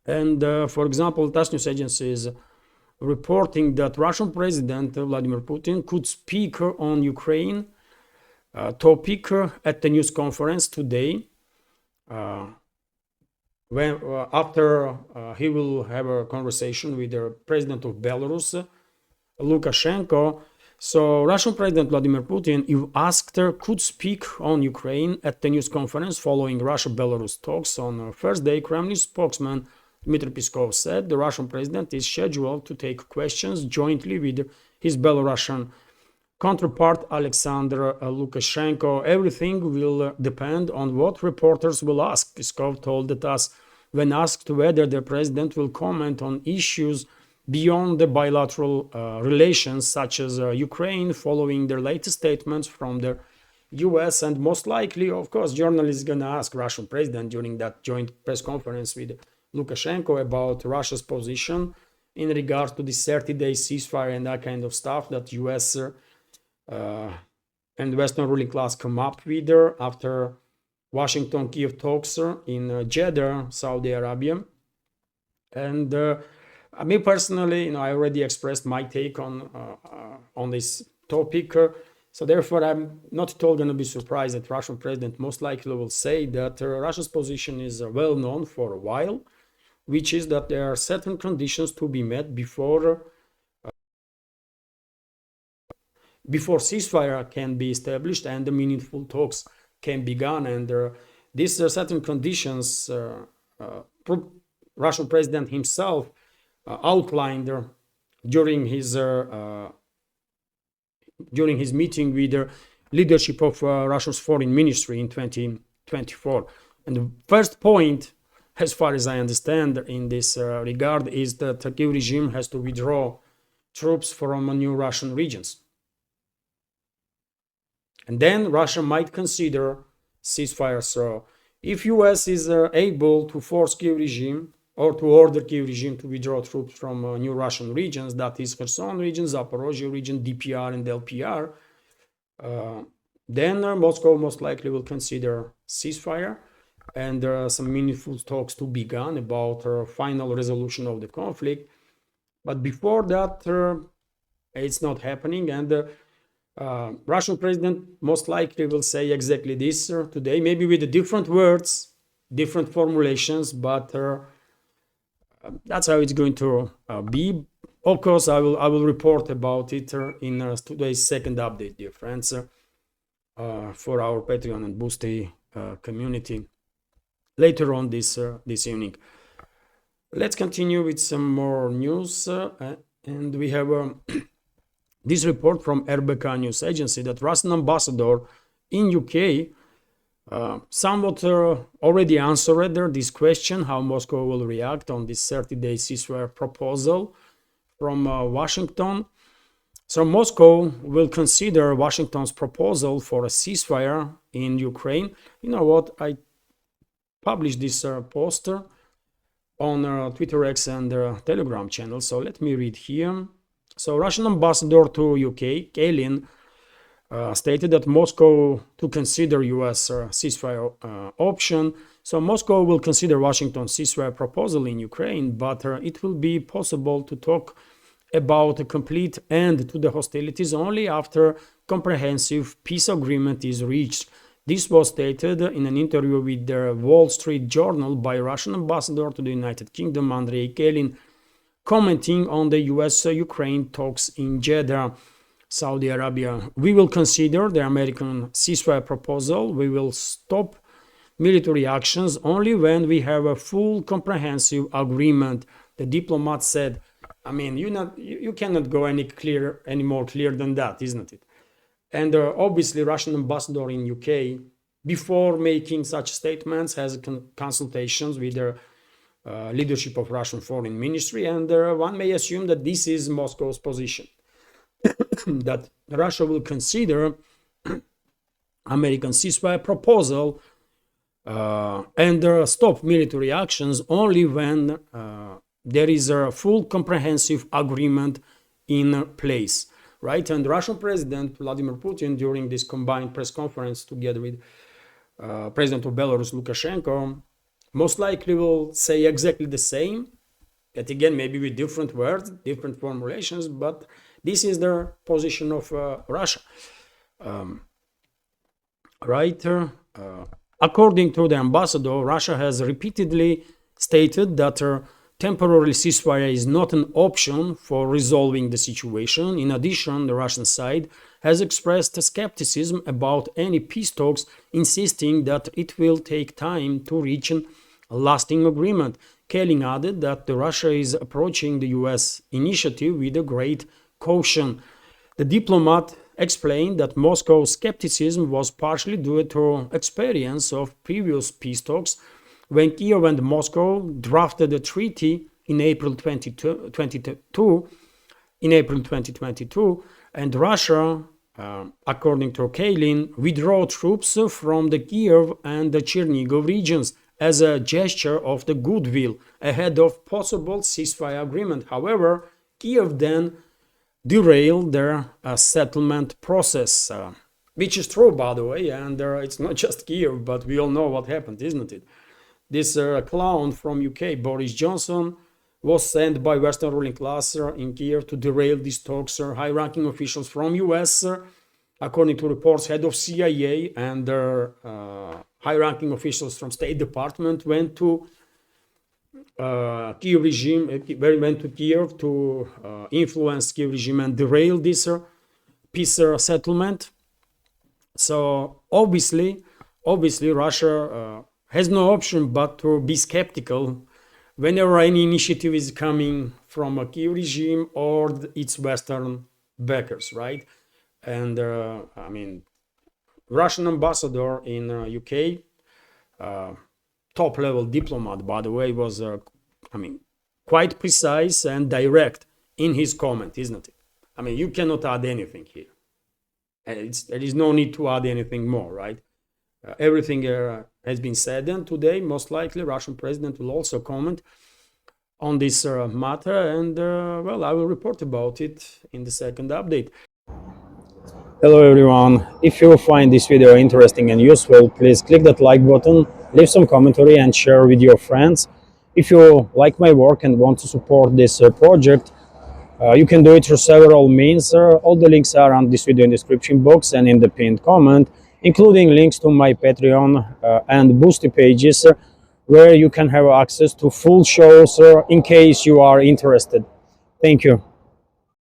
And for example, TASS news agency is reporting that Russian President Vladimir Putin could speak on Ukraine topic at the news conference today, when after he will have a conversation with the president of Belarus, Lukashenko. So Russian President Vladimir Putin, if asked, could speak on Ukraine at the news conference following Russia-Belarus talks on Thursday. Kremlin spokesman Dmitry Peskov said the Russian president is scheduled to take questions jointly with his Belarusian counterpart Alexander Lukashenko. Everything will depend on what reporters will ask, Peskov told us when asked whether the president will comment on issues beyond the bilateral relations, such as Ukraine, following their latest statements from the US. And most likely, of course, journalists are going to ask Russian president during that joint press conference with Lukashenko about Russia's position in regards to the 30-day ceasefire and that kind of stuff that US and Western ruling class come up with after Washington-Kiev talks in Jeddah, Saudi Arabia. And me personally, I already expressed my take on this topic. So therefore, I'm not at all going to be surprised that Russian president most likely will say that Russia's position is well known for a while, which is that there are certain conditions to be met before ceasefire can be established and the meaningful talks can begin. And these certain conditions, Russian president himself outlined during his meeting with the leadership of Russia's foreign ministry in 2024. And the first point, as far as I understand in this regard, is that the Kyiv regime has to withdraw troops from new Russian regions. And then Russia might consider ceasefire. So if US is able to force Kyiv regime or to order Kyiv regime to withdraw troops from new Russian regions, that is Kherson region, Zaporozhye region, DPR and LPR, then Moscow most likely will consider ceasefire and some meaningful talks to begin about final resolution of the conflict. But before that, it's not happening, and Russian president most likely will say exactly this today, maybe with different words, different formulations, but that's how it's going to be. Of course, I will report about it in today's second update, dear friends, for our Patreon and Boosty community later on this evening. Let's continue with some more news, and we have this report from RBK news agency that Russian ambassador in UK somewhat already answered this question, how Moscow will react on this 30-day ceasefire proposal from Washington. So Moscow will consider Washington's proposal for a ceasefire in Ukraine. You know what? I published this poster on Twitter X and Telegram channel. So let me read here. So Russian ambassador to UK, Kelin, stated that Moscow to consider US ceasefire option. So Moscow will consider Washington's ceasefire proposal in Ukraine, but it will be possible to talk about a complete end to the hostilities only after comprehensive peace agreement is reached. This was stated in an interview with the Wall Street Journal by Russian ambassador to the United Kingdom, Andrei Kelin, commenting on the US-Ukraine talks in Jeddah, Saudi Arabia. We will consider the American ceasefire proposal. We will stop military actions only when we have a full comprehensive agreement, the diplomat said. I mean, you cannot go any more clear than that, isn't it? And obviously, Russian ambassador in UK, before making such statements, has consultations with the leadership of Russian foreign ministry, and one may assume that this is Moscow's position, that Russia will consider American ceasefire proposal and stop military actions only when there is a full comprehensive agreement in place, right? And Russian President Vladimir Putin, during this combined press conference together with President of Belarus Lukashenko, most likely will say exactly the same, yet again maybe with different words, different formulations, but this is the position of Russia. According to the ambassador, Russia has repeatedly stated that temporary ceasefire is not an option for resolving the situation. In addition, the Russian side has expressed skepticism about any peace talks, insisting that it will take time to reach a lasting agreement. Kelin added that Russia is approaching the US initiative with a great caution. The diplomat explained that Moscow's skepticism was partially due to experience of previous peace talks when Kiev and Moscow drafted a treaty in April 2022, and Russia, according to Kelin, withdrew troops from the Kiev and the Chernigov regions as a gesture of the goodwill ahead of possible ceasefire agreement. However, Kiev then derailed their settlement process, which is true, by the way, and it's not just Kiev, but we all know what happened, isn't it? This clown from UK, Boris Johnson, was sent by Western ruling class in Kiev to derail these talks. High-ranking officials from US, according to reports, head of CIA and high-ranking officials from State Department went to Kiev to influence Kiev regime and derail this peace settlement. So obviously Russia has no option but to be skeptical whenever any initiative is coming from a Kiev regime or its Western backers, right? And I mean, Russian ambassador in UK, top-level diplomat, by the way, was, quite precise and direct in his comment, isn't it? I mean, you cannot add anything here. There is no need to add anything more, right? Everything has been said, and today, most likely, Russian president will also comment on this matter, and, well, I will report about it in the second update. Hello everyone, if you find this video interesting and useful, please click that like button, leave some commentary and share with your friends. If you like my work and want to support this project, you can do it through several means. All the links are on this video in the description box and in the pinned comment, including links to my Patreon and Boosty pages, where you can have access to full shows in case you are interested. Thank you.